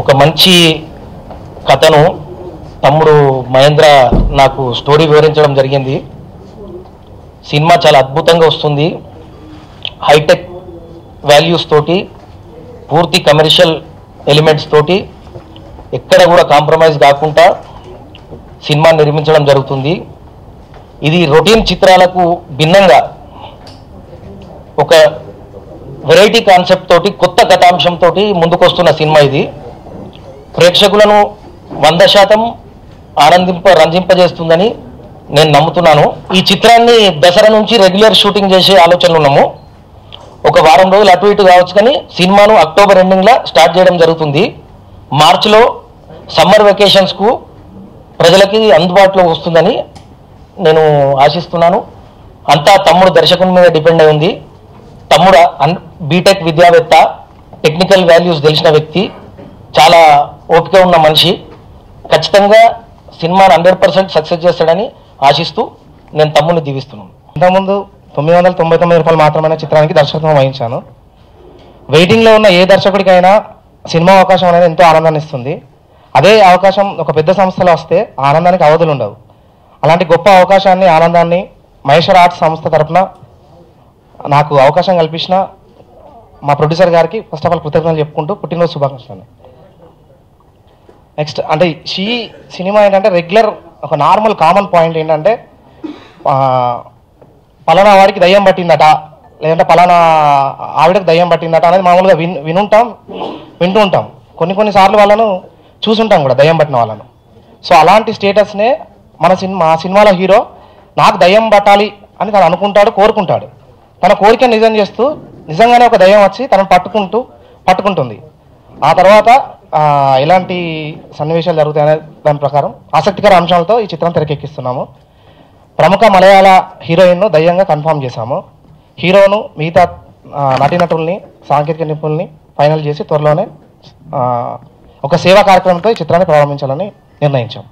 ఒక మంచి కథను తమ్ముడు మహేంద్ర నాకు స్టోరీ వివరించడం జరిగింది. సినిమా చాలా అద్భుతంగా వస్తుంది. హైటెక్ వాల్యూస్ తోటి, పూర్తి కమర్షియల్ ఎలిమెంట్స్ తోటి, ఎక్కడ కూడా కాంప్రమైజ్ కాకుండా సినిమా నిర్మించడం జరుగుతుంది. ఇది రొటీన్ చిత్రాలకు భిన్నంగా ఒక వెరైటీ కాన్సెప్ట్ తోటి, కొత్త కథాంశంతో ముందుకొస్తున్న సినిమా ఇది. ప్రేక్షకులను 100% రంజింపజేస్తుందని నేను నమ్ముతున్నాను. ఈ చిత్రాన్ని దసరా నుంచి రెగ్యులర్ షూటింగ్ చేసే ఆలోచనలు ఉన్నాము. ఒక వారం రోజులు అటు ఇటు కావచ్చు, కానీ సినిమాను అక్టోబర్ ఎండింగ్లో స్టార్ట్ చేయడం జరుగుతుంది. మార్చిలో సమ్మర్ వెకేషన్స్కు ప్రజలకి అందుబాటులో వస్తుందని నేను ఆశిస్తున్నాను. అంతా తమ్ముడు దర్శకుని మీద డిపెండ్ అయి ఉంది. తమ్ముడు బీటెక్ విద్యావేత్త, టెక్నికల్ వాల్యూస్ తెలిసిన వ్యక్తి, చాలా ఓపిక ఉన్న మనిషి. ఖచ్చితంగా సినిమాను 100% సక్సెస్ చేస్తాడని ఆశిస్తూ నేను తమ్ముడిని దీవిస్తున్నాను. ఇంతకుముందు 999 రూపాయలు మాత్రమే చిత్రానికి దర్శకత్వం వహించాను. వెయిటింగ్లో ఉన్న ఏ దర్శకుడికైనా సినిమా అవకాశం అనేది ఎంతో ఆనందాన్ని ఇస్తుంది. అదే అవకాశం ఒక పెద్ద సంస్థలో వస్తే ఆనందానికి అవధులు ఉండవు. అలాంటి గొప్ప అవకాశాన్ని, ఆనందాన్ని మహేశ్వర ఆర్ట్స్ సంస్థ తరఫున నాకు అవకాశం కల్పించిన మా ప్రొడ్యూసర్ గారికి ఫస్ట్ ఆఫ్ ఆల్ కృతజ్ఞతలు చెప్పుకుంటూ పుట్టినరోజు శుభాకాంక్షలు. నెక్స్ట్ అంటే ఈ సినిమా ఏంటంటే రెగ్యులర్ ఒక నార్మల్ కామన్ పాయింట్ ఏంటంటే పలానా వాడికి దయ్యం పట్టిందట, లేదంటే పలానా ఆవిడకి దయ్యం పట్టిందట అనేది మామూలుగా వింటూ ఉంటాం. కొన్నిసార్లు వాళ్ళను చూసుంటాం కూడా, దయ్యం పట్టిన వాళ్ళను. సో అలాంటి స్టేటస్నే మా సినిమాలో హీరో నాకు దయ్యం పట్టాలి అని తను అనుకుంటాడు, కోరుకుంటాడు. తన కోరికను నిజం చేస్తూ నిజంగానే ఒక దయ్యం వచ్చి తనను పట్టుకుంటుంది. ఆ తర్వాత ఎలాంటి సన్నివేశాలు జరుగుతాయనే దాని ప్రకారం ఆసక్తికర అంశాలతో ఈ చిత్రం తెరకెక్కిస్తున్నాము. ప్రముఖ మలయాళ హీరోయిన్ను దయ్యంగా కన్ఫర్మ్ చేశాము. హీరోను, మిగతా నటీనటుల్ని, సాంకేతిక నిపుణుల్ని ఫైనల్ చేసి త్వరలోనే ఒక సేవా కార్యక్రమంతో ఈ చిత్రాన్ని ప్రారంభించాలని నిర్ణయించాం.